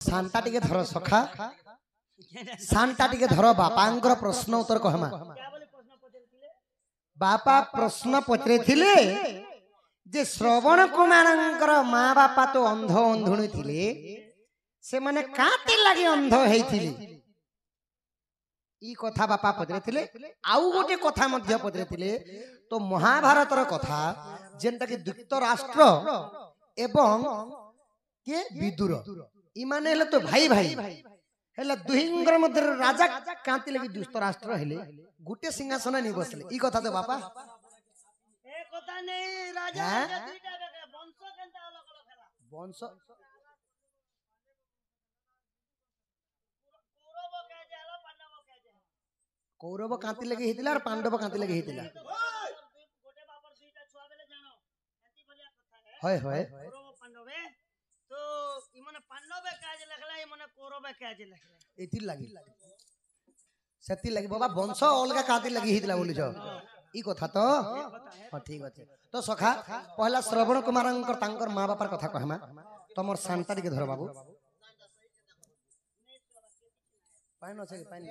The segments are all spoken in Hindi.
शांता टिके धर सखा शांता टिके धर बापांकर प्रश्न उत्तर कहमा बापा प्रश्न पचरे थिले जे श्रवण कुमारंकर माँ बापा तो अंध अंधुणी थिले से माने काते लागि अंध हेइथिले ई कथा बापा पचरे थिले आउ गोटे कथा मध्य पचरे थिले तो महाभारतर कथा जेंटा कि धृतराष्ट्र एवं के विदुर इमाने हेले तो भाई भाई हेला दुहिंगर मध्य राजा कांति लगी धृतराष्ट्र हेले गुटे सिंहासन नि बसले ई कथा तो बापा ए कथा नहीं राजा के दुईटा बेके वंश केनता अलग अलग हेला वंश कौरव कांति लगी हेतिला और पांडव कांति लगी हेतिला गोटे बापर दुईटा छुआ बेले जानो एंती बलिया कथा है होय होय कौरव पांडवे तो इमने पांडवे काज लखला इमने कौरव काज लखला एति लगी सती लगी बाबा वंश अलगा कांति लगी हेतिला बोली जो ई कथा तो हां ठीक अछि तो सखा पहला श्रवण कुमारंकर तांकर मां बापर कथा कहमा तमर शांता के धर बाबू पाइन छै पाइन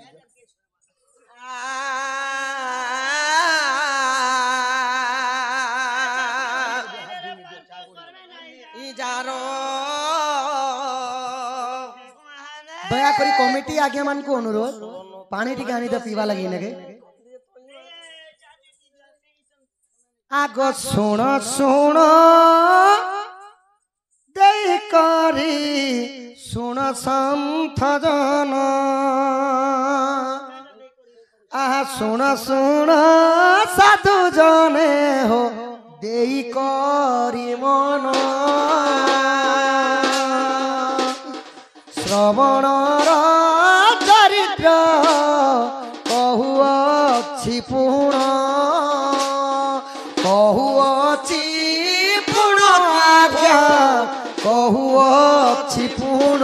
दया करी कमिटी आज्ञा मान को अनुरोध पानी टिके आनी तो पीवा लगी नगे आगो सुन सुन दे करी सुन संथ जन आहा सुन सुन साधु जने हो देई करी मन श्रवणर चरित्र कहुअछि पुण कहुअछि पुण आज्ञा कहुअछि पुण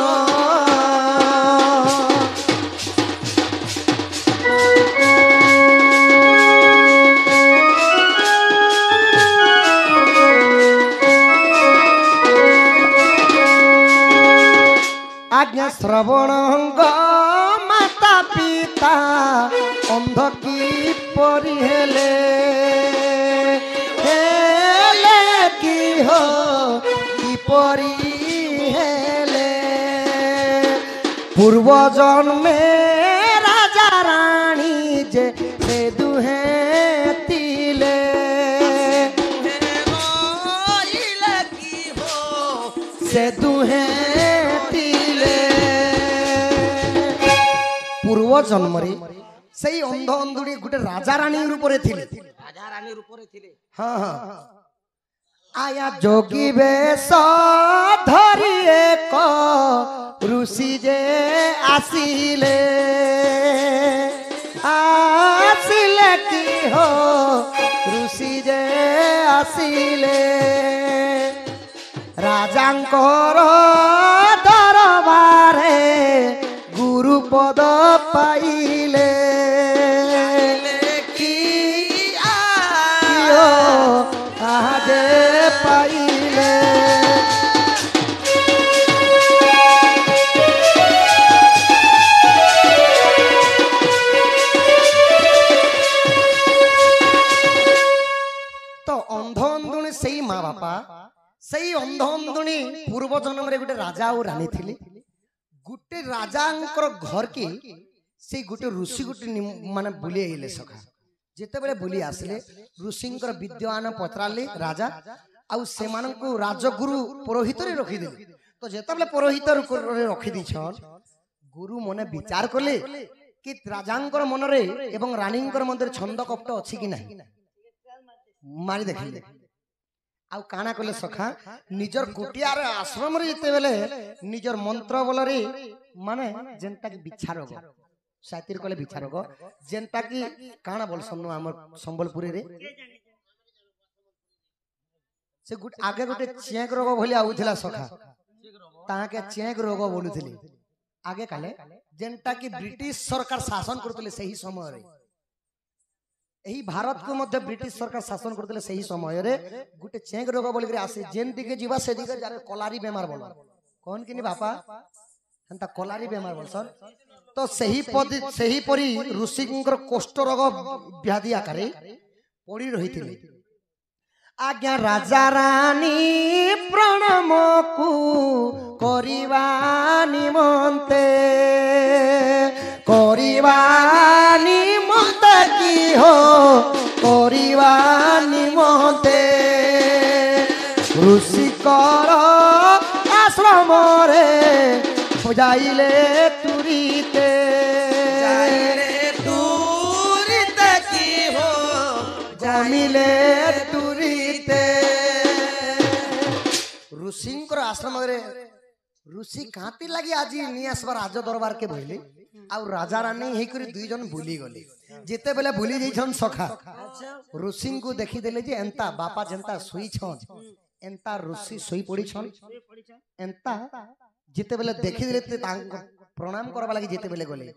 आज्ञा श्रवण माता पिता अंध की परी हेले हेले की हो की परी हेले पूर्व जन्मे राजा रानी जे से दुहे तिले की हो से दुहे पूर्व जन्म रे सही अंध अंधुड़ी गुटे राजा रानी रूप रे थिले हां हां आया जोगी बेश धरी एक ऋषि जे आसिले आसिले की हो ऋषि जे आसिले राजांकर दरबारे गुरुपद पाइले कि आजे पाइले तो अंध अंधुणी सही माँ बापा सही अंध अंधुणी पूर्व जन्म रे गुटे राजा और रानी थिले गुटे राजांकर घर के से गुटे ऋषि गुटे माने बुली आइले सखा जेते बेले बुली आसले ऋषिंकर विद्वान पत्राले राजा आउ सेमान को राजगुरु पुरोहित रे रखी दे तो जेते बेले पुरोहित रे रखी दी छन गुरु मने विचार करले कि राजांकर मन रे एवं रानींकर मध्य छंद कपट अछि कि नाही मारी देखले आउ काना कले सखा निजर कुटियार आश्रम रे जेते बेले निजर मंत्र बल रे माने जेंता कि बिछारोग सातिर कले बिछारोग जेंता कि काना बोल सन्नु हमर संबलपुरी रे से गुट आगे गुटे चेक रोग भली आउथिला सखा ताके चेक रोग बोलुथिले आगे काले जेंटा कि ब्रिटिश सरकार शासन करतले सही समय रे एही भारत को मध्य ब्रिटिश सरकार शासन करतले सही समय रे गुटे चेक रोग बोली करे आसे जेन दिके जीवा से दिके जारे कलारी बेमार बोला कौन किनी बापा ହେନ୍ତା କଲାରି ବେମାର ବୋଲସନ୍ ତ ସେହିପରି ଋଷିଙ୍କର କୋଷ୍ଠ ରୋଗ ବ୍ୟାଧି ଆକାରେ ପଡ଼ି ରହିଥିଲେ। ଆଜ୍ଞା ରାଜା ରାଣୀ ପ୍ରଣାମକୁ କରିବା ନିମନ୍ତେ କି ହୋ କରିବା ନିମନ୍ତେ ଋଷିଙ୍କର ଆଶ୍ରମରେ যাইলে তুরিতে কি হো জামিলে তুরিতে ঋষিঙ্কর আশ্রমরে ঋষি কাঁতি লাগি আজি নিয়ে আসবার রাজ দরবার কে বইলে আর রাজা রানী হেইকরি দুইজন ভুলি গলে যেতে বেলে ভুলি যাইছন সখা ঋষিଙ୍କୁ দেখি দেলে যে এন্তা বাপা যেন্তা শুইছন এন্তা ঋষি শুই পড়িছন এন্তা যেতেবেলে দেখি দিলে প্রণাম করবা লাগি যেতেবেলে গলে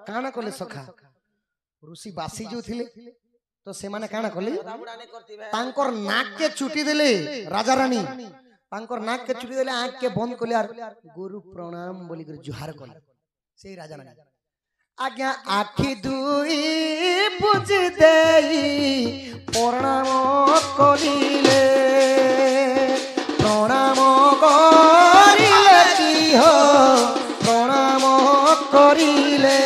কাଣା কলে সখা ঋষি বাসি जो थिले तो से माने काଣା कले तांकर नाक के चुटी देले राजा रानी तांकर नाक के चुटी देले आंख के बंद कले और गुरु प्रणाम बोली कर जुहार कले से राजा रानी आज्ञा आखि दुई बुझ देई प्रणाम करिले प्रणाम करिले की हो प्रणाम करिले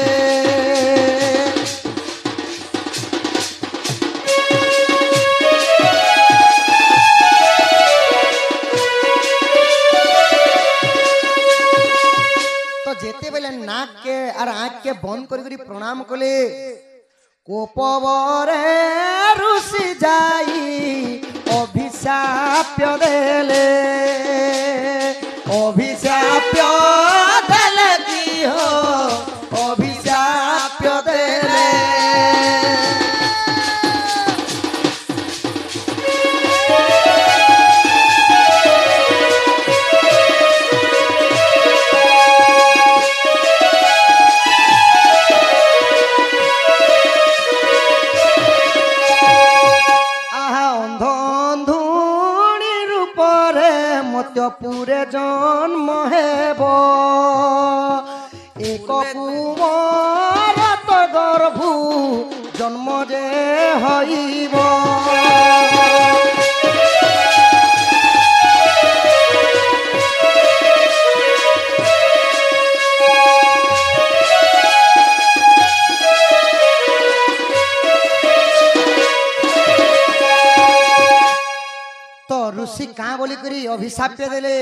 तो जेते बेले नाक के और आँख के बंद करी प्रणाम कले कोपवरे ऋषि जाई अभिशाप देले की हो अभिशाप देले पूरे जन्म हेब एक कुमार तो गर्भु जन्म जे हईब तो ऋषि कहाँ बोली करी अभिशाप देले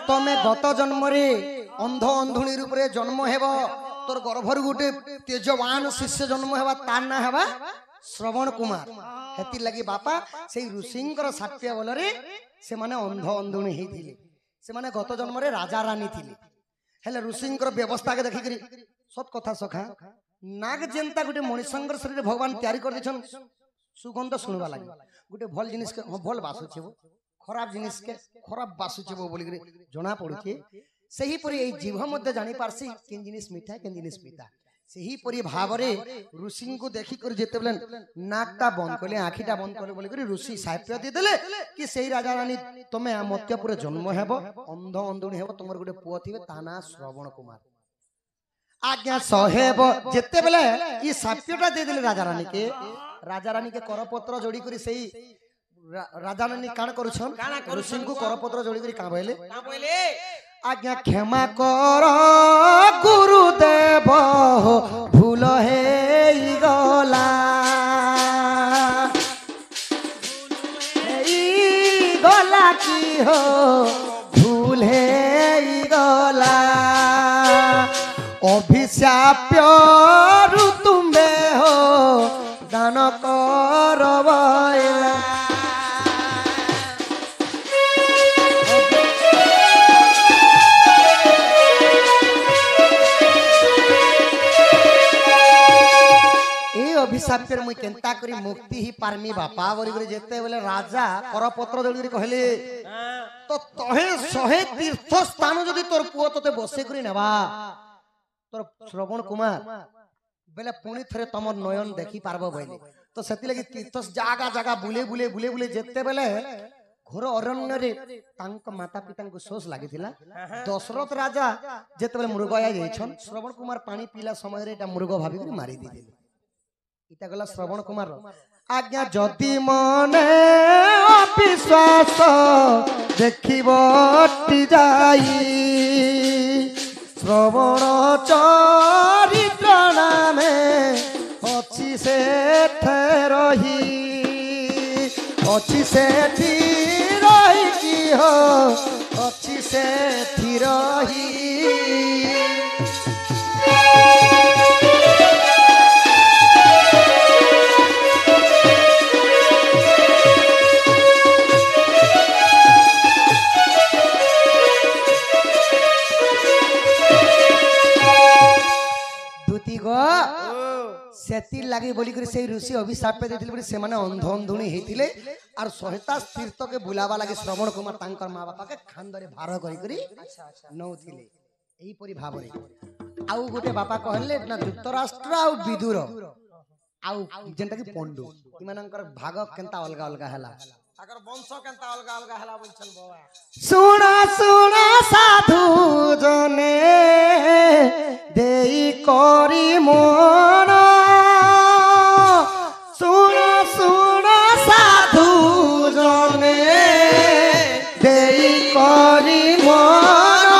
तमे गत जन्म रे अंध अंधुणी रूप रे जन्म हेब तोर गर्भर गुटे तेजवान शिष्य जन्म हेबा तार ना हेबा श्रवण कुमार हेति लगी बापा से ऋषिंकर साप्य बोल रे से माने अंध अंधुणी हेथिले से माने गत जन्म रे राजा रानी थिले हेले ऋषिंकर व्यवस्था के देखि करी सत कथा सखा नाग जेंता गुटे मनुष्यंकर शरीर भगवान तैयारी कर दिछन सुगंध सुनवा लागि गुटे भल जिनिस के भल बासुछे खराब जिनिस के खराब बासुछे बोली करे जना पड़ुछे सही परी ए जीव मध्य जानि पारसी केन जिनिस मीठा केन जिनिस पीता सही परी भावरे ऋषि को देखि कर जेते बेलन नाकटा बंद करले आखिटा बंद करले बोली करे ऋषि साप्य दे देले कि सही राजा रानी तमे मत्यपुर जन्म हेबो अंध अंधुणी हेबो तमर गुटे पुओ थिबे ताना श्रवण कुमार आज्ञा सहेब जेते बेले ई साप्यटा दे देले राजा रानी के करपत्र जोड़ी करी सही राजा रानी काण करूछन ऋषि को करपत्र जोड़ी करी का बोले आज्ञा क्षमा कर गुरुदेव भूल हे गला गला की हो भूल हे गला अभिशाप्य तुम्बे हो दान करवैला अभिशाप मुई केंता करी मुक्ति ही पारमी बापा बोली करे जेते बेले राजा करपत्र जोड़ी कहले तो तहे सहे तीर्थ स्थान जदि तोर पुओ तते बसे करी नेबा तोर श्रवण कुमार बेले पुणी थरे तमर नयन देखि पारबो बोले तो सेति लगी तीर्थ जागा जागा बुले बुले बुले बुले जेते बेले ଘୋର ଅରଣ୍ୟରେ ତାଙ୍କ ମାତା ପିତାଙ୍କୁ ଶୋଷ ଲାଗିଥିଲା। ଦଶରଥ ରାଜା ଯେତେବେଳେ ମୃଗ ଯାଇଛନ୍ ଶ୍ରବଣ କୁମାର ପାଣି ପିଇଲା ସମୟରେ ଏଟା ମୃଗ ଭାବିକି ମାରି ଦେଇଥିଲେ। ଏଟା ଗଲା ଶ୍ରବଣ କୁମାର। ଆଜ୍ଞା ଯଦି ମନେ ଅବିଶ୍ୱାସ ଦେଖିବ ଯାଇ ଶ୍ରବଣ ଚରିତ୍ର ନାମେ ଅଛି ସେଠେ ରହି ଅଛି ସେଠି ରହିକି ହୋ ଅଛି ସେଠି ରହି सेतिर लगे बोली से ऋषि अभिशाप पे देथिले बोली से माने अंध अंधुणी हेतिले और सहता तीर्थ के बुलावा लगे श्रवण कुमार तांकर माँ बापा के खानदरे भार करी करी नौथिले एही परी भाबरे आउ गोटे बापा कहले ना युक्तराष्ट्र आउ विदुर आउ जेंटा की पंडु इमानकर भाग केंता अलगा अलगा हला अगर वंश केंता अलगा अलगा हला बोलछन बाबा सुना सुना साधु जने देई करी मन सुना सुना साधु जने देई करी मन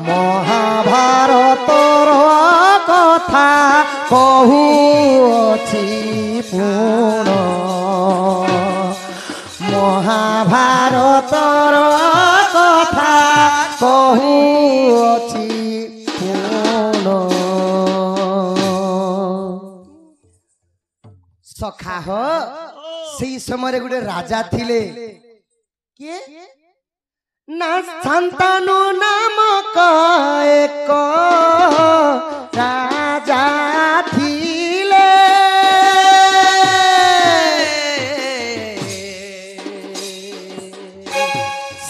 महाभारतर कथा कहूअछि पूर्ण महाभारतर कथा कहूअछि पूर्ण सखा हो से समय गोटे राजा थिले किए ना शांतनु नामक एक राजा थिले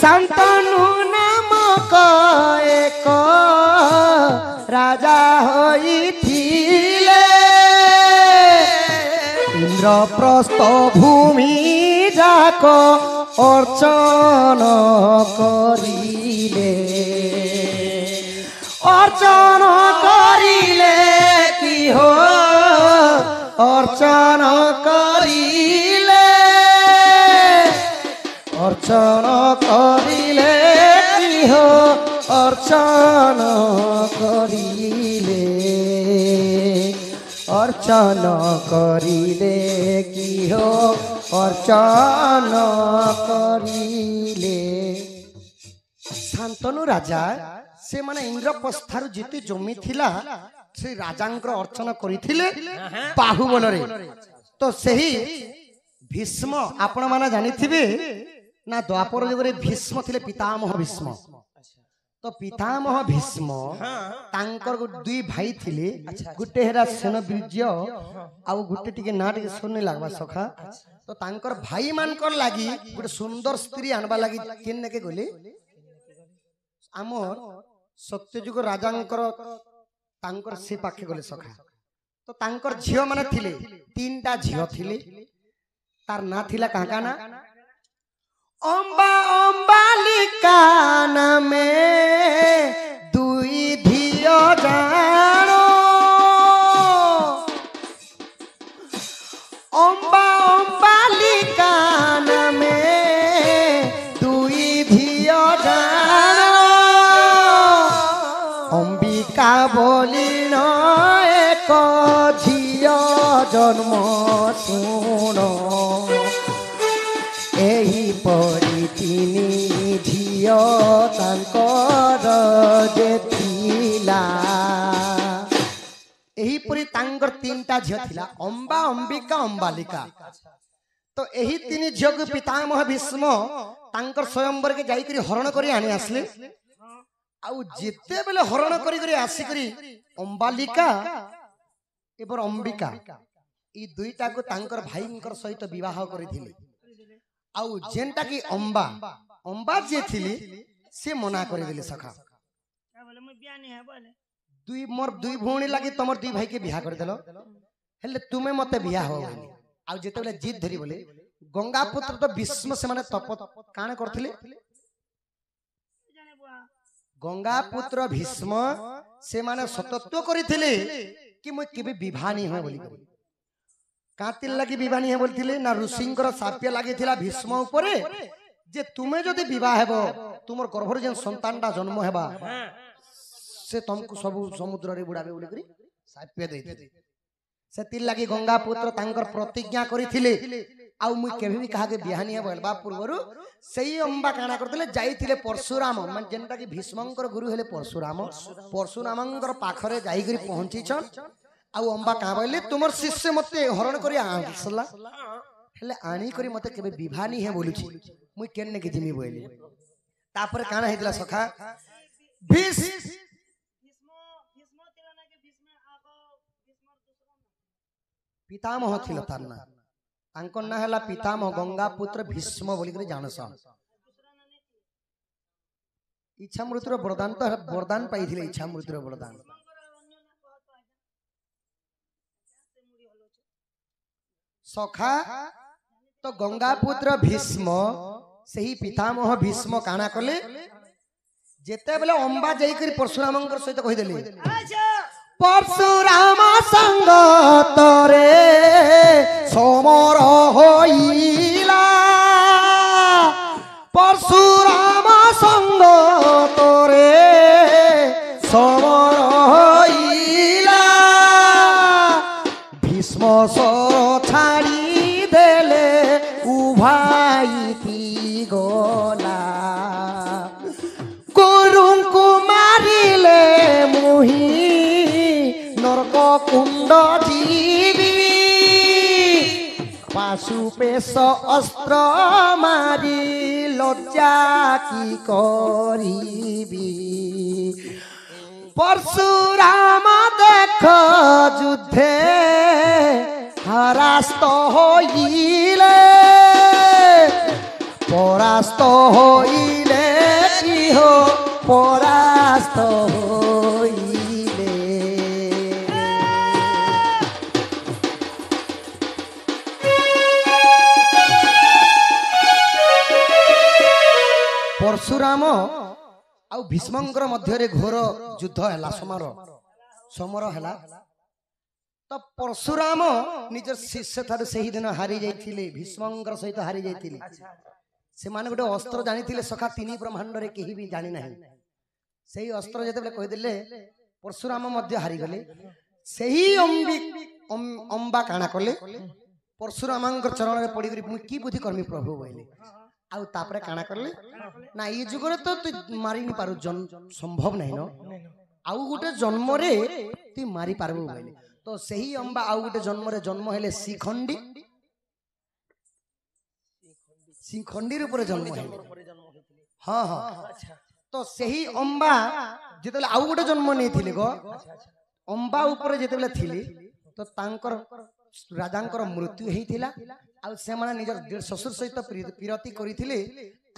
शांतनु नामक एक राजा होइथिले इंद्रप्रस्थ भूमि जाक अर्चन करिले कि हो अर्चन करिले कि हो अर्चन करिले कि हो अर्चन करिले शांतनु राजा से माने इंद्रप्रस्थार जिते जमी थिला से राजांकर अर्चना करिथिले बाहुबल रे तो सही भीष्म आपण माने जानिथिबे ना द्वापर युग रे भीष्म थिले पितामह भीष्म तो पितामह भीष्म तांकर दुई भाई थिले गुटे हेरा सेन बीर्य आउ गुटे टिके ना टिके सुनने लागबा सखा तो तांकर भाई मानकर लागी गुटे सुंदर स्त्री आनबा लागी केन नेके गले आमर सत्यजुग राजांकर तांकर से पाखे गले सखा तो तांकर झियो माने थिले तीनटा झियो थिले तार ना थिला काका ना अम्बा अम्बालिका नामे दुई धियो जानो अम्बा अम्बालिका नामे दुई धियो जानो अंबिका बोली न एक झियो जन्म सुनो एही परी तिनी झियो तांकर जे थिला एही परी तांकर तीनटा झियो थिला अंबा अंबिका अंबालिका तो एही तीन झियो के पितामह भीष्म तांकर स्वयंवर के जाई करी हरण करी आनी आसले आउ जेते बेले हरण करी करी आसी करी अंबालिका एबर अंबिका ई दुईटा को तांकर भाईंकर सहित विवाह करिथिले आउ जेनटा की अंबा अंबा जे थिली से मना कर देले सखा क्या बोले मैं बियाह नहीं है बोले दुई मोर दुई भौणी लागी तमर दुई भाई के बियाह कर देलो हेले तुमे मते बियाह हो आउ जेते बेले जिद धरी बोले गंगा पुत्र तो भीष्म से माने तप काण करथिले जाने बुआ गंगा पुत्र भीष्म से माने सतत्व करिथिले कि मैं केबे विवाह हो बोली करी कातिल लगी विवाह है बोलथिले ना ऋषिंकर शाप्य लागिथिला भीष्म उपरे जे तुमे जदि विवाह हेबो तुमर गर्भर जेन संतानटा जन्म हेबा से तुमको सब समुद्र रे बुड़ाबे बोली करी शाप्य देथिले से तिल लगी गंगा पुत्र तांकर प्रतिज्ञा करिथिले आउ मुई केबे भी कहा के बिहानिया बोलबा पूर्वरु सही अंबा काना करथिले जाईथिले परशुराम मन जेनटा कि भीष्मंकर गुरु हेले परशुराम परशुरामंकर पाखरे जाई करी पहुंची छन आउ अंबा का बोले तुमर शिष्य मते हरण करी आसला हेले आनी करी मते केबे विवाहनी है बोलुची मुई केन्ने के जिमी बोले तापर काना हेतला सखा भीष भीष्म भीष्म तिलाना के भीष्म आगो भीष्म दूसरा ना पितामह थिल तार ना तांकर ना हला पितामह गंगा पुत्र भीष्म बोली करी जानस दूसरा ना ने इच्छा मृत्युर वरदान तो वरदान पाइथिले इच्छा मृत्युर वरदान मंगर अन्य ना कहत आजा से मुड़ी हलो छे सखा तो गंगा पुत्र भीष्म सही पितामह भीष्म काना कले जेते बेले अंबा जाई करी परशुरामंकर सहित कहि देले अच्छा परशुराम संग तोरे समर होइला परशुराम संग तोरे समर होइला भीष्म सर छाड़ी देले उभाईती गला गुरुଙ୍କୁ मारिले मुही नरक कुंड जीवी पाशुपेश अस्त्र मारी लज्जा की करिबी परशुराम देख युद्धे हरास्त होइले परास्त होइले की हो परास्त होइले परशुराम आउ भीष्मंकर मध्य घोर युद्ध है समर है तो परशुराम निज शिष्य ठार से ही दिन हारी जाइथिले भीष्मंकर सहित हारी जाइथिले से माने गोटे अस्त्र जानिथिले सखा तीन ब्रह्मांड रे केही भी जानि नाही सेही अस्त्र जेते बेले कहि देले परशुराम मध्य हारी गले सेही अंबा काना कले परशुरामंकर चरण रे पड़ी करी मु की बुद्धि कर्मी प्रभु बोले आउ तापरे काना करले ना ई जुगरे तो तू मारी नि पारु संभव नहीं न आउ गोटे जन्म रे तू मारी पारबो बोले तो सही अंबा आउ गोटे जन्म हेले शिखंडी शिखंडी ऊपर जन्म हेले हां हां तो सही अंबा जेतेले आउ गोटे जन्म नै थिले गो अंबा ऊपर जेतेले थिले तो तांकर राजांकर मृत्यु हेइथिला आ से माने निजर ससुर सहित पीरती करिथिले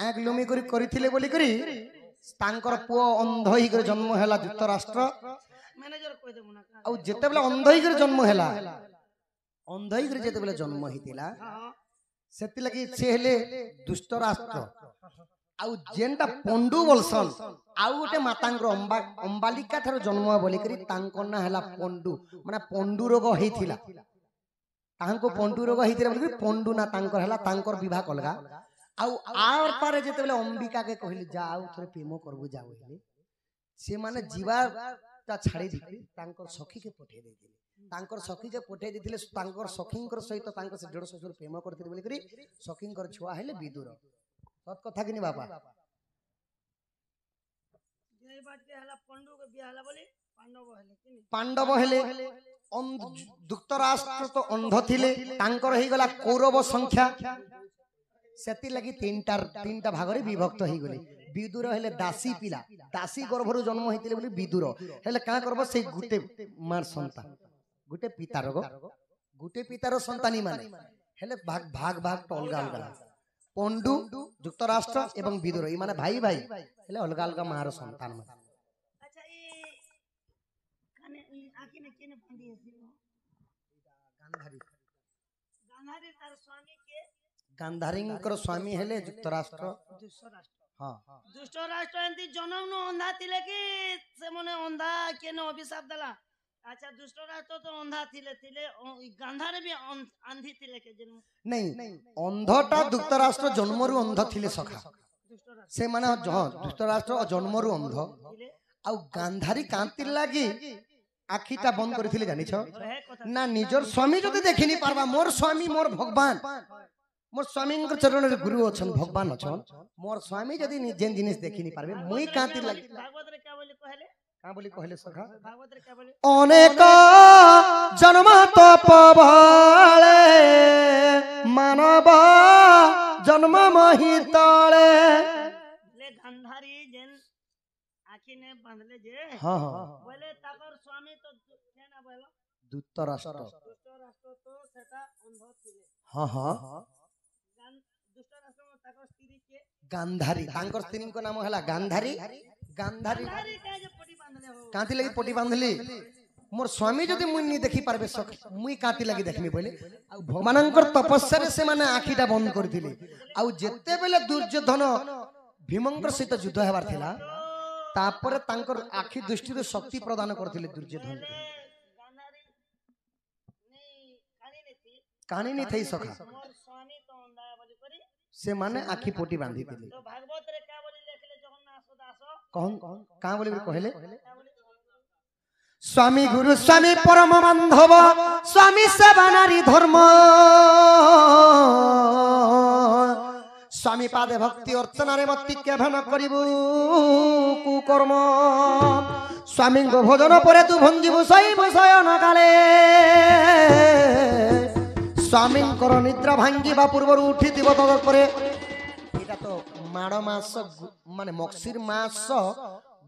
आंख लुमी करिथिले बोली करी तांकर पुओ अंध ही कर जन्म हैला धृतराष्ट्र मैनेजर कहि देबो ना आ जेते बेले अंध ही कर जन्म हैला अंध ही कर जेते बेले जन्म हितिला सेति लगी से हेले दुष्ट राष्ट्र आ जेनटा पंडु बोलसन आउ गोटे मातांकर अंबालिका थार जन्म बोली करी तांकर ना हैला पंडु माने पंडु रोग हेइथिला तांको पंडु रोग हेइथिला बोली पंडु ना तांकर हैला तांकर विवाह कलगा आउ आर पारे जेते बेले अंबिका के कहिली जाऊ थोरे प्रेम करबो जाऊ हेले से माने जीवा ता छाड़ी दिथि तांकर सखी के पठे देथिले तांकर सखी के पठे देथिले तांकर सखींकर सहित तांकर से डेढ़ ससुर प्रेम करथिले बोली करी सखींकर छुआ हेले विदुर सत कथा किनी बाबा जे बात के हला पंडु के बियाह हला बोली पांडव हेले धृतराष्ट्र तो अंध थिले तांकर ही गला कौरव संख्या सेति लगी तीनटा भाग रे विभक्त ही गले विदुर हेले दासी पिला दासी गर्भरु जन्म होइतिले बोली विदुर हेले का करबो से गुटे मार संतान गुटे पितार संतानी माने हेले भाग भाग भाग तो अलगा अलगा पंडु धृतराष्ट्र एवं विदुर ई माने भाई भाई हेले अलगा अलगा मार संतान माने अच्छा ई काने आकी ने केने पंडी है गांधारी तार स्वामी के ଗାନ୍ଧାରୀଙ୍କର ସ୍ୱାମୀ ହେଲେ ଯୁକ୍ତରାଷ୍ଟ୍ର। ଦୁଷ୍ଟ ରାଷ୍ଟ୍ର ହଁ ଦୁଷ୍ଟ ରାଷ୍ଟ୍ର ଏମିତି ଜନମ ନ ଅନ୍ଧା ଥିଲେ କି ସେମାନେ ଅନ୍ଧା କିଏ ନ ଅଭିଶାପ ଦେଲା। ଆଚ୍ଛା ଦୁଷ୍ଟ ରାଷ୍ଟ୍ର ତ ଅନ୍ଧା ଥିଲେ ଥିଲେ ଗାନ୍ଧାରେ ବି ଆନ୍ଧି ଥିଲେ କେ ଜନ୍ମ ନାଇଁ ଅନ୍ଧଟା ଯୁକ୍ତରାଷ୍ଟ୍ର ଜନ୍ମରୁ ଅନ୍ଧ ଥିଲେ ସଖା। ଦୁଷ୍ଟ ରାଷ୍ଟ୍ର ସେମାନେ ଯୁକ୍ତରାଷ୍ଟ୍ର ଜନ୍ମରୁ ଅନ୍ଧ। ଥିଲେ ଆଉ ଗାନ୍ଧାରୀ କାନ୍ତି ଲାଗି ଆଖିଟା ବନ୍ଦ କରିଥିଲେ ଜାଣିଛ ହେ କଥା ନା ନିଜର ସ୍ୱାମୀ ଯଦି ଦେଖିନି ପାରବା ମୋର ସ୍ୱାମୀ ମୋର ଭଗବାନ मोर स्वामी चरण रे गुरु अछन भगवान अछन मोर स्वामी जदी जेन जिनिस देखिनी पारबे मुई कांति लागि भागवत रे क्या बोली कहले का बोली कहले सखा भागवत रे क्या बोली अनेक जन्म तपवाले मानव जन्म महितले ले गांधारी जेन आखी ने बांधले जे हां हां बोले ताकर स्वामी तो केना बोलो दूतराष्ट्र दुष्ट राष्ट्र तो सेटा अंध थिले हां हां दुष्ट राष्ट्र में ताकर स्त्री के गांधारी तांकर स्त्री को नाम हला गांधारी गांधारी गांधारी का जे पटी बांधले हो कांति लगी पटी बांधली मोर स्वामी जदी मुई नी देखि पारबे सख मुई कांति लगी देखमी बोले आ भगवानकर तपस्या रे से माने आखीटा बंद करथिले आ जेते बेले दुर्योधन भीमंकर सहित युद्ध हेबार थिला तापर तांकर आखी दृष्टि रे शक्ति प्रदान करथिले दुर्योधन गांधारी नहीं कानी नहीं थी कहानी नहीं थई सखा मोर स्वामी तो अंधा बोली करी से माने आखी पोटी बांधी दिले तो भागवत रे क्या बोली लिखले जगन्नाथ दास कौन का बोली कहले क्या बोली स्वामी गुरु स्वामी परम बांधव स्वामी सेवा नारी धर्म स्वामी पादे भक्ति अर्चना रे मति केभे न करिबु कुकर्म स्वामी को भोजन परे तू भंजिबु सईबु शयन काले स्वामी कर निद्रा भांगिबा पूर्व उठी दिव तदपरे एटा तो माड़ मास माने मक्सिर मास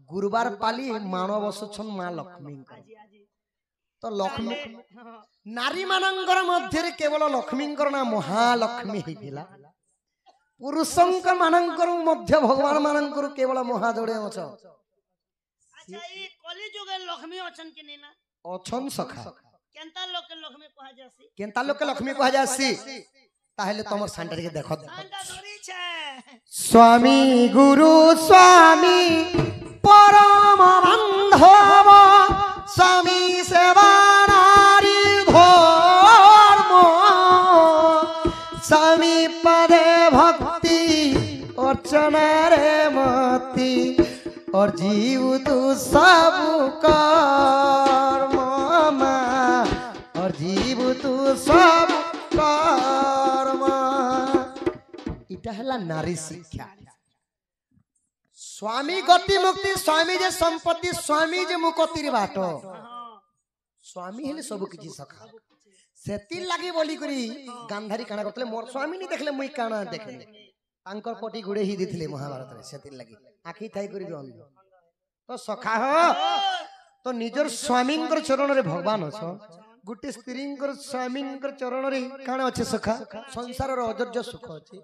गुरुवार पाली माणवस छन मां लक्ष्मी आजी आजी तो लक्ष्मी नारी मानंकर मध्य केवल लक्ष्मींकर ना महालक्ष्मी हिला पुरुषंकर मानंकर मध्य भगवान मानंकर केवल महाजोड़े अछ अच्छा ई कली जुगे लक्ष्मी अछन कि नहीं ना अछन सखा केनता लोग के लक्ष्मी कहा जासी केनता लोग के लक्ष्मी कहा जासी ताहले तमर सांडर के देखो आंटा धरी छे स्वामी गुरु स्वामी परम बांधव स्वामी सेवा नारी धर्म स्वामी पदे भक्ति अर्चना रे मति और जीव तू सब कर्म और जीव तू सब कर्म इटा हला नारी शिक्षा स्वामी गति मुक्ति स्वामी जे संपत्ति स्वामी जे मुक्तिर बाट स्वामी हेले सब किछि सखा सेति लागि बोली करी गांधारी काना करतले मोर स्वामी नी देखले मुई काना देखले तांकर पटी गुडे ही दिथिले महाभारत रे सेति लागि आखी थाई करी अंध तो सखा हो तो निजर स्वामींकर चरण रे भगवान अछ गुटे स्त्रींकर स्वामींकर चरण रे काना अछि सखा संसार रो अजर्य सुख अछि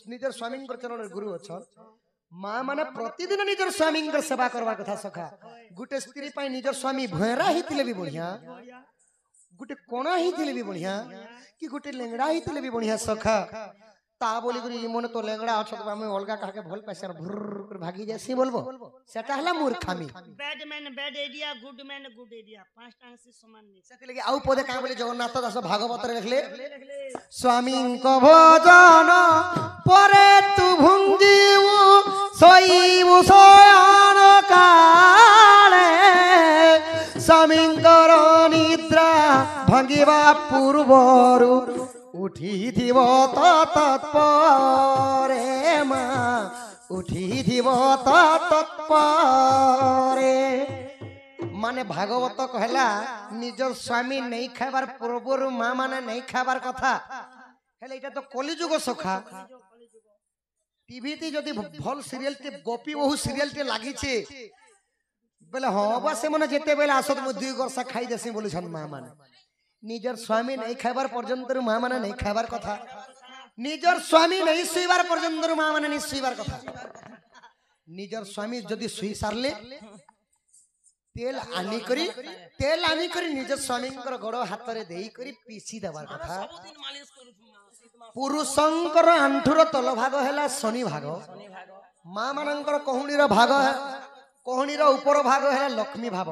निजर स्वामींकर चरण रे गुरु अछ मां माने प्रतिदिन निजर स्वामींकर सेवा करबा कथा सखा गुटे स्त्री पई निजर स्वामी भयरा हितिले भी बढ़िया गुटे कोना हितिले भी बढ़िया कि गुटे लेंगड़ा हितिले भी बढ़िया सखा ता बोली करी मन तो लेंगड़ा अछ तो हम अलगा कह के भल पैसा भुर कर भागी जासी बोलबो सेटा हला मूर्खामी bad man bad idea good man good idea पांच टांग से समान नहीं सेति लगे आउ पदे का बोले जगन्नाथ दास भागवत रे लिखले स्वामी को भोजन परे तू भुंजीउ सोईबु शयन काले स्वामी कर निद्रा भांगिबा पूर्वरु उठी दिव तत्परे मां उठी दिव तत्परे माने भागवत कहला निजर स्वामी नहीं खाबार पूर्वर मां माने नहीं खाबार कथा हेले एटा तो कलिजुग सखा टीवी ते जदी भल सीरियल ते गोपी बहु सीरियल ते लागि छे बेले हां बा से माने जेते बेले आसत मु दुई गरसा खाई देसी बोली छन मां माने निजर स्वामी नहीं खाबार पर्यंत मां माने नहीं खाबार कथा निजर स्वामी नहीं सुईबार पर्यंत मां माने नहीं सुईबार कथा निजर स्वामी जदी सुई सारले तेल आनी करी निज स्वामी गोड़ हाथ रे देई करी पीसी देबार कथा पुरुषंकर आंठुर तल भाग है शनि भाग माँ मानकर कहणीर भाग कहणीर उपर भाग है लक्ष्मी भाव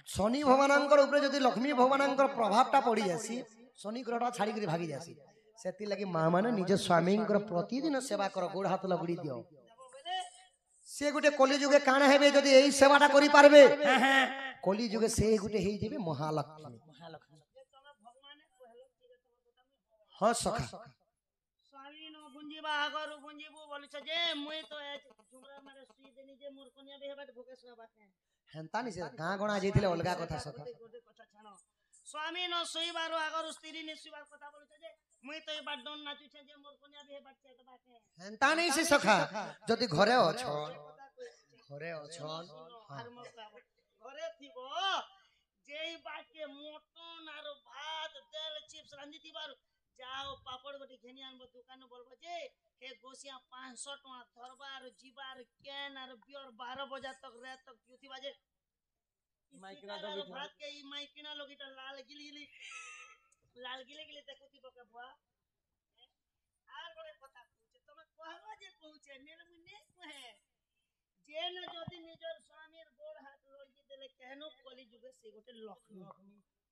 शनि भगवान जदि लक्ष्मी भगवान प्रभावटा पड़ी जासी शनि ग्रहटा छाड़ी भागी जासी से लगी माँ मैंने निज स्वामी प्रतिदिन सेवा कर गोड़ हाथ लगड़ी दियो से गोटे कली जुगे काण हे जदि यही सेवाटा करि पारबे कली जुगे से गोटे हे जेबे महालक्ष्मी हाँ सखा स्वामी नो गुंजीबा आगरु गुंजीबु बोलिछ जे मुई तो झुमरा मारे सुई देनी जे मोर कन्या बेहबाट भोके सुबाते हेंता नि से गां गणा जेथिले अलगा कथा सखा कथा छानो स्वामी नो सुईबारो आगरु स्त्री नि सुईबार कथा बोलिछ जे मुई तो ए बाडन नाचु छे जे मोर कन्या बेहबाट छे तो बाते हेंता नै से सखा जदि घरे अछो घरे थिबो जेई बाके मोटन आरो भात तेल चिप्स रांधी थिबार जाओ पापड़ गोटी घेनी आनबो दुकान बोलबो जे हे गोसिया 500 टका धरबार जीबार केन आरो बियर 12 बजे तक रात तक पिउथि बाजे माइकिना दो भात के ई माइकिना लोगिटा लाल गिली देखुथि बका बुआ आर बड़े पता कहूचे तमे कहबो जे कहूचे नेल मुने कहे जे न जदि निजर स्वामीर गोड़ हाथ लगी देले केहनो कली जुगे से गोटे लक्ष्मी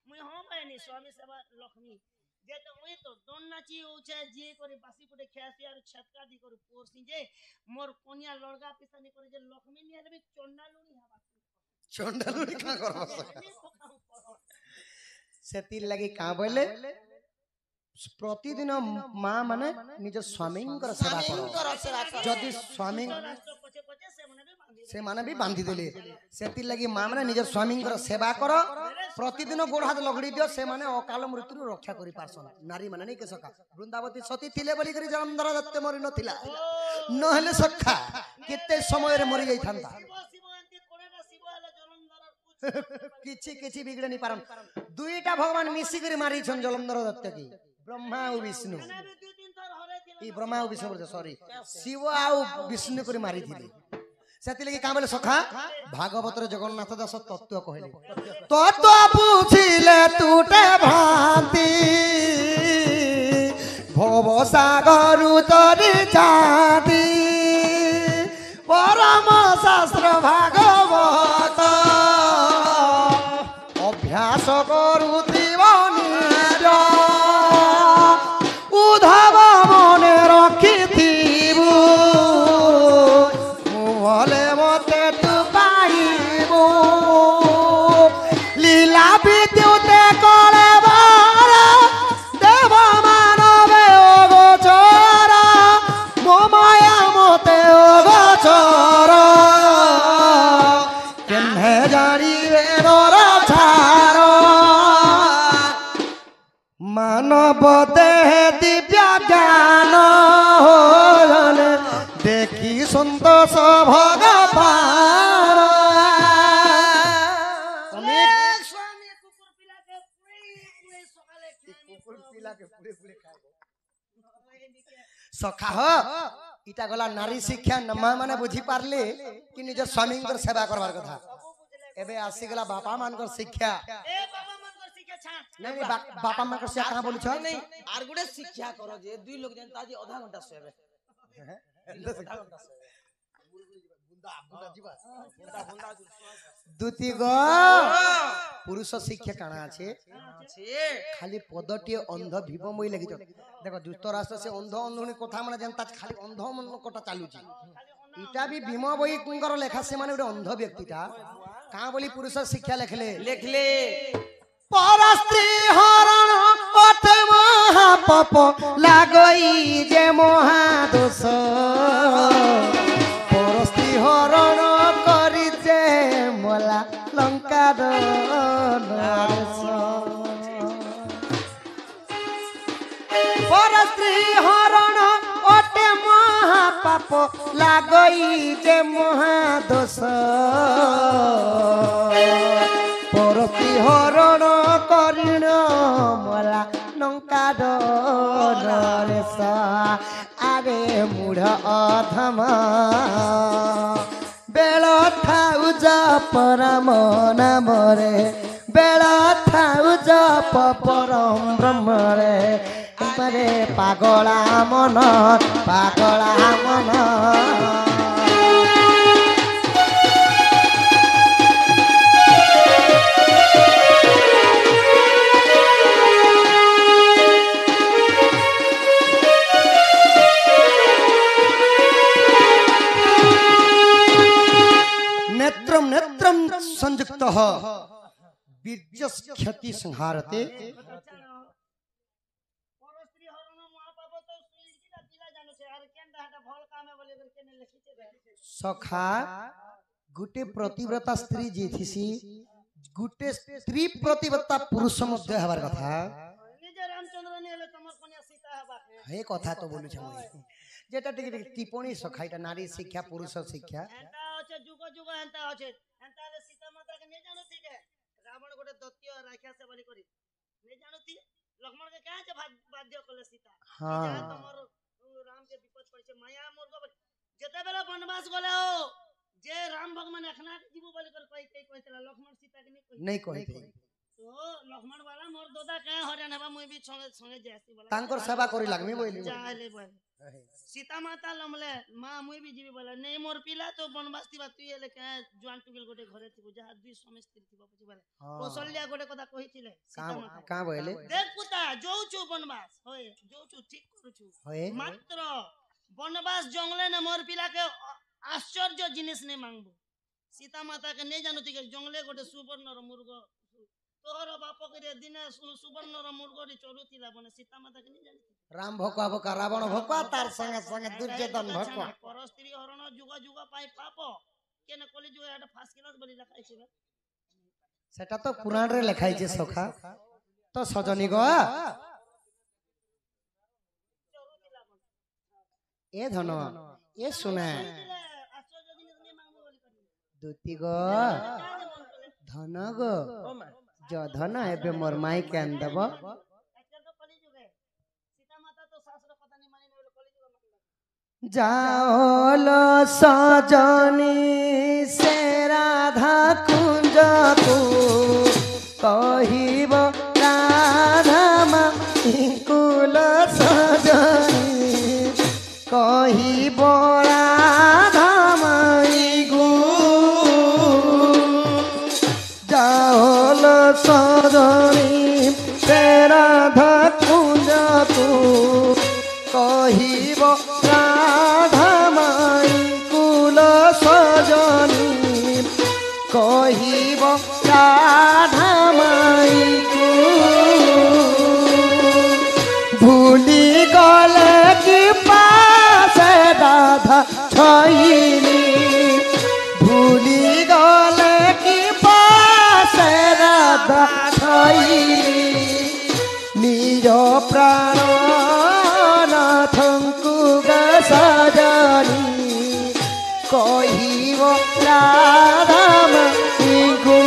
मुई हम आइनी स्वामी सेवा लक्ष्मी जे तो मुई तो दोन नाची होचे जे करे बासी पुटे खेसी आर छटका दी करे पोरसी जे मोर कोनिया लड़गा पिसानी करे जे लक्ष्मी नि हेले चंडालुनी का करबो सेति लगी का बोले प्रतिदिन माँ माने निज स्वामी सेवा कर जदि स्वामी से माने भी बांधी देले सेति लगी माँ माने निज स्वामी सेवा कर प्रतिदिन गोड़ हाथ लगड़ी दियो से माने अकाल मृत्यु रक्षा करि पारसन नारी माने नहीं के सखा वृंदावती सती थिले बोली करी जलंधर दत्त मरि नथिला नहले सखा केते समय रे मरि जाई थांता किछि किछि बिगड़े नहीं पारन दुईटा भगवान मिसी करी मारी छन जलंधर दत्त की ब्रह्मा और विष्णु ई ब्रह्मा और विष्णु सॉरी शिव आ विष्णु करी मारी थिले सेति लगी का बोले सखा भागवत रे जगन्नाथ दास तत्व कहले तत्व बुझिले टूटे भ्रांति भव सागर तरी जाति परम शास्त्र भागवत अभ्यास करुथिब निज उद्धव मने रखिथिबु मुहले मते तु पाइबु लीला विद्युते करे बार देव मानवे गोचर मो माया मते गोचर केन्हे जानिबे नर छार मानव देह दिव्य ज्ञान देखी संतोष भगवान स्वामी कुकुर पिला के पूरे सकाले कुकुर पिला के पूरे सखा हो इटा गला नारी शिक्षा माँ माने बुझी पारले कि निज स्वामी सेवा करवार कथा एबे आसी गला बापा मानकर शिक्षा ए बाबा मनकर शिक्षा छा नहीं बापा मानकर शिक्षा कहां बोली छ नहीं आर गुडे शिक्षा करो जे दुई लोग जनता जी आधा घंटा सोएबे दुती गो पुरुष शिक्षा काना আছে खाली पदटी अंध भीम মই লাগি देखो दुष्ट राष्ट्र से अंध अंधुनी कथा माने जनता खाली अंध मन कथा चालुची इटा भी भीम बई कुंगर लेखा से माने अंध व्यक्तिटा का बोली पुरुष शिक्षा लेखले परस्त्री हरण अथे महापाप लागई जे महादोष परस्त्री हरण करी जे मला लंका परस्त्री हरण अटे महापाप लागई जे महादोष परस्त्री हरण करिण मला लंका नरेश आरे मूढ़ अधम बेल थाउ जप राम नाम रे बेल थाउ जप परम ब्रह्म रे প্রেমরে পাগলা মন পাগলা মন नेत्रम नेत्रम संयुक्त बीर्जस क्षति संहारते परस्त्री हरण महापाप तो सुईकी दा पिला जानो छे आर केन दाटा भल कामे बोले कर केने लिखिते बे सखा गुटे प्रतिव्रता स्त्री जे थिसी गुटे स्त्री प्रतिव्रता पुरुष मध्य हबार कथा निजे रामचंद्र ने हले तमर कन्या सीता हबा हे कथा तो बोलु छम जेटा टिके टिप्पणी सखा एटा नारी शिक्षा पुरुष शिक्षा एंता होचे जुग जुग एंता होचे एंता ले सीता माता के ने जानो थी के रावण गोटे दत्य राक्षस बलि करी ने जानो थी लक्ष्मण के कहा जे बाध्य कले सीता हाँ। जा तमर राम के विपद पड़े माया मुर्ग जते बेला वनवास गले हो जे राम भगवान अखना जीव बलि कर कहतला लक्ष्मण सीता के नहीं कहते तो लक्ष्मण वाला मोर दोदा कहे हरियाणा बा मुई भी संगे संगे जासी वाला तांकर सेवा करी लागमी बोली जाले बोल सीता माता लमले मां मुई भी जीवी बोला नहीं मोर पिला तो बनवास थी तू ये लेके जवान टुगेल गोटे घरे थी जहां दुई स्वामी स्त्री थी पछी बोले कौशल्या गोटे कथा कहिथिले सीता माता का बोले देख पुता जो छु बनवास होए जो छु ठीक करू छु होए मात्र बनवास जंगले ने मोर पिला के आश्चर्य जिनिस ने मांगबो सीता माता के नहीं जानती के जंगले गोटे सुवर्ण रो मुर्ग तोहर बाप के दिने सुवर्ण रो मुर्ग रे चलुतिला बने सीता माता के नहीं जानती राम भोका भोका रावण भोका तार संगे संगे दुर्योधन भोका परस्त्री हरण जुग जुग पाई पाप केने कली जुग एटा फास क्लास बलि लिखाई छै सेटा तो पुराण रे लिखाई छै सखा तो सजनी गो ए धन ए सुने आश्चर्य जिनिस ने मांगबो बलि कर दुती गो धन गो जो धन एबे मोर माई के आन देबो आजकल तो कली जुग है सीता माता तो शास्त्र पता नहीं मानी नहीं कली जुग जाओलो सजनी से राधा कुंज को कहिब राधा माई कुल सजनी कहिब राधा माई गो जाओलो सजनी से राधा कुंज को कहिब राधा माई कुल सजनी कहिब राधा माई भूली गले कि पास राधा छईली भूली गले कि पास राधा छईली निज प्राण नाथंकु सजनी कहिब राधा माई गो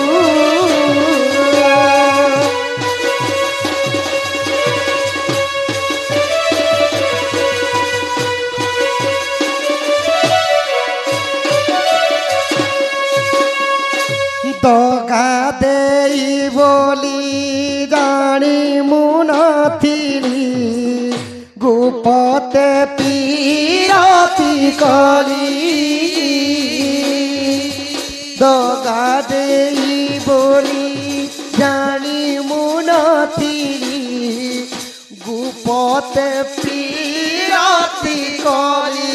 दगा देई बोली जानी मुनथिली गुपते पीरती करी दगा देई बोली जानी मुनथिली गुपते पीरती करी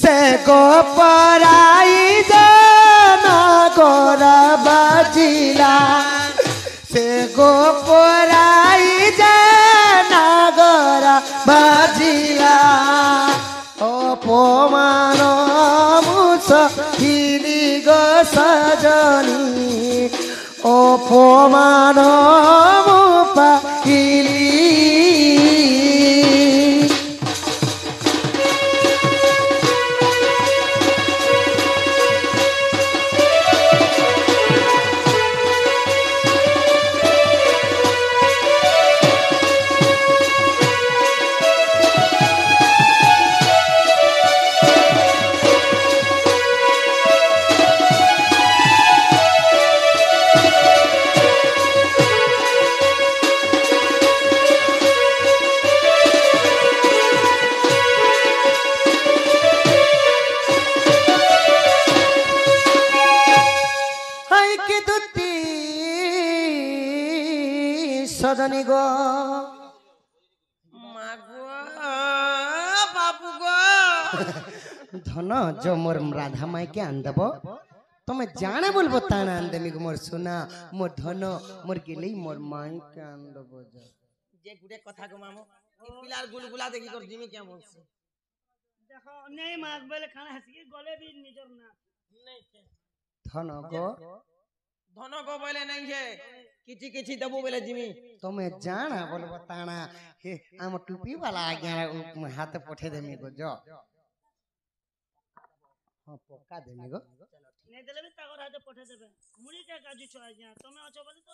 से गोपराई जाना गोरा बाजिला से गोपराई जाना गोरा बाजिला अपमान मुसहिली गो सजनी अपमान मुपाहिली সজনী গো মাগো বাবু গো ধন जो मोर राधा माई के आंदब तुम्हें जाने बोलबो ताना आंदेमी गो मोर सोना मोर धन मोर गेली मोर माई के आंदब যে গুটে কথা গো মামু এই পিলার গুলগুলা দেখি কর জিমি কে বলছে দেখো নেই মাগ বলে খানা হাসি গলে বি নিজর না নেই কে धन गो ধন গো বলে নাই যে কিছু কিছু দেবো বলে জিমি तुम्हें जाना बोलबो ताना हे आम टूपी वाला आ गया हाथ पठे देमी गो जो हाँ पक्का देमी गो নেই দিলে বি তাগর হাতে পঠে দেবে মুড়ি কে কাজু ছয় যা তুমি অছো বলে তো